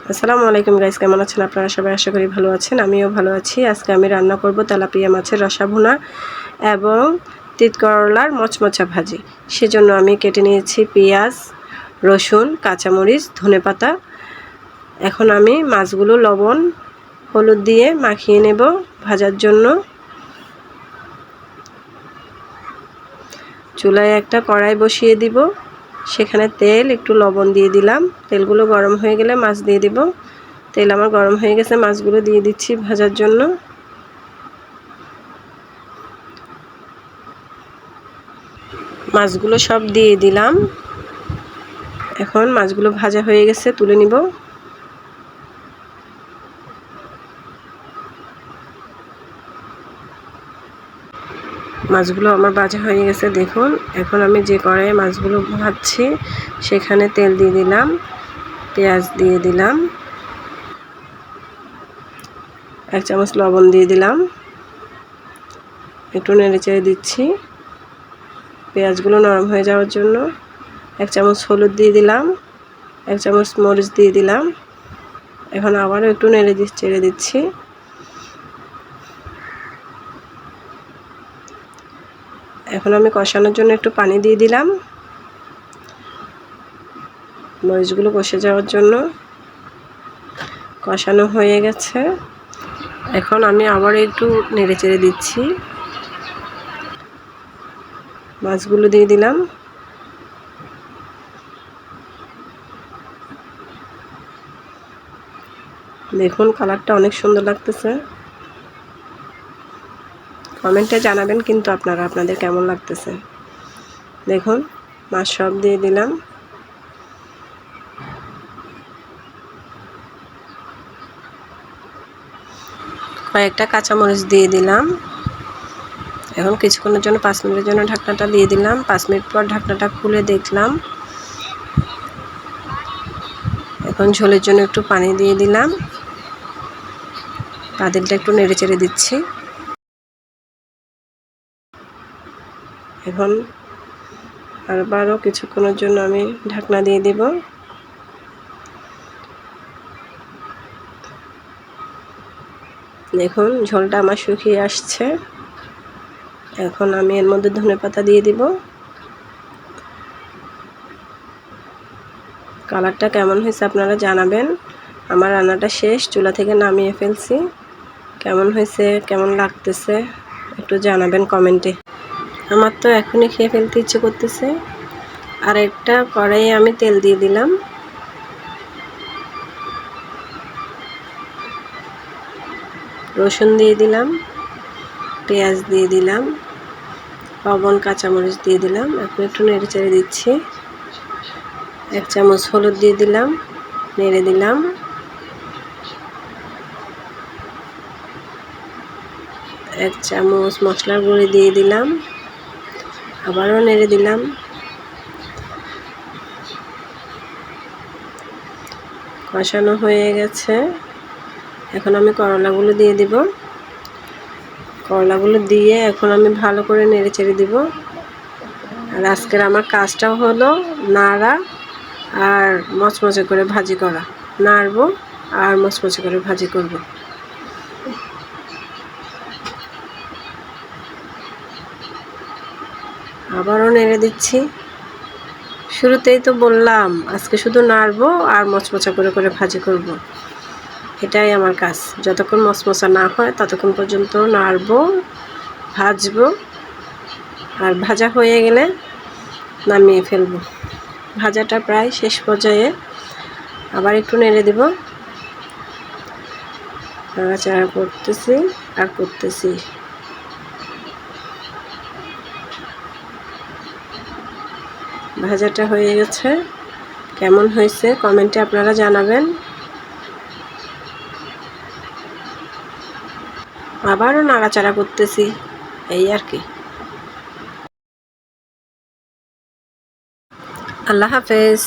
আসসালামু আলাইকুম গাইস, কেমন আছেন আপনারা সবাই? আশা করি ভালো আছেন। আমিও ভালো আছি। আজকে আমি রান্না করব তেলাপিয়া মাছের রসা ভুনা এবং তিত করলার মচমচা ভাজি। সেজন্য আমি কেটে নিয়েছি পেঁয়াজ, রসুন, কাঁচামরিচ, ধনেপাতা। এখন আমি মাছগুলো লবণ হলুদ দিয়ে মাখিয়ে নেব ভাজার জন্য। চুলায় একটা কড়াই বসিয়ে দিব, সেখানে তেল একটু লবণ দিয়ে দিলাম। তেলগুলো গরম হয়ে গেলে মাছ দিয়ে দিব। তেল আমার গরম হয়ে গেছে, মাছগুলো দিয়ে দিচ্ছি ভাজার জন্য। মাছগুলো সব দিয়ে দিলাম। এখন মাছগুলো ভাজা হয়ে গেছে, তুলে নিব। মাছগুলো আমার ভাজা হয়ে গেছে দেখুন। এখন আমি যে কড়াইয়ে মাছগুলো ভাজছি সেখানে তেল দিয়ে দিলাম, পেঁয়াজ দিয়ে দিলাম, 1 চামচ লবণ দিয়ে দিলাম, একটু নেড়েচেড়ে দিচ্ছি পেঁয়াজগুলো নরম হয়ে যাওয়ার জন্য। 1 চামচ হলুদ দিয়ে দিলাম, 1 চামচ মরিচ দিয়ে দিলাম। এখন আবারও একটু চেড়ে দিচ্ছি। এখন আমি কষানোর জন্য একটু পানি দিয়ে দিলাম, মরিচগুলো কষে যাওয়ার জন্য। কষানো হয়ে গেছে, এখন আমি আবার একটু নেড়েচেড়ে দিচ্ছি। মাছগুলো দিয়ে দিলাম। দেখুন কালারটা অনেক সুন্দর লাগতেছে। কমেন্টে জানাবেন কিন্তু আপনারা আপনাদের কেমন লাগতেছে। দেখুন মাছ সব দিয়ে দিলাম। কয়েকটা কাঁচামরিচ দিয়ে দিলাম। এখন কিছুক্ষণের জন্য 5 মিনিটের জন্য ঢাকনাটা দিয়ে দিলাম। 5 মিনিট পর ঢাকনাটা খুলে দেখলাম। এখন ঝোলের জন্য একটু পানি দিয়ে দিলাম। পাতিলটা একটু নেড়েচেড়ে দিচ্ছি। এখন আবারও কিছুক্ষণের জন্য আমি ঢাকনা দিয়ে দিব। দেখুন ঝোলটা আমার শুকিয়ে আসছে। এখন আমি এর মধ্যে ধনেপাতা দিয়ে দিব। কালারটা কেমন হয়েছে আপনারা জানাবেন। আমার রান্নাটা শেষ, চুলা থেকে নামিয়ে ফেলছি। কেমন হয়েছে, কেমন লাগতেছে একটু জানাবেন কমেন্টে। আমার তো এখনই খেয়ে ফেলতে ইচ্ছে করতেছে। আর একটা কড়াইয়ে আমি তেল দিয়ে দিলাম। রসুন দিয়ে দিলাম, পেঁয়াজ দিয়ে দিলাম, লবণ, কাঁচামরিচ দিয়ে দিলাম। এখন একটু নেড়ে চেড়ে দিচ্ছি। 1 চামচ হলুদ দিয়ে দিলাম, নেড়ে দিলাম। এক চামচ মশলার গুঁড়ি দিয়ে দিলাম, আবারও নেড়ে দিলাম। কষানো হয়ে গেছে, এখন আমি করলাগুলো দিয়ে দিব। করলাগুলো দিয়ে এখন আমি ভালো করে নেড়ে চেড়ে দিব। আর আজকের আমার কাজটাও হলো নাড়া আর মচমচে করে ভাজি করা। নাড়বো আর মচমচে করে ভাজি করব। আবারও নেড়ে দিচ্ছি। শুরুতেই তো বললাম আজকে শুধু নাড়বো আর মচমচা করে করে ভাজি করব। এটাই আমার কাজ। যতক্ষণ মচমচা না হয় ততক্ষণ পর্যন্ত নাড়বো, ভাজবো। আর ভাজা হয়ে গেলে নামিয়ে ফেলবো। ভাজাটা প্রায় শেষ পর্যায়ে। আবার একটু নেড়ে দিব। নাড়াচাড়া করতেছি আর করতেছি। ভাজাটা হয়ে গেছে। কেমন হয়েছে কমেন্টে আপনারা জানাবেন। আবারও নাড়াচাড়া করতেছি, এই আর কি। আল্লাহ হাফেজ।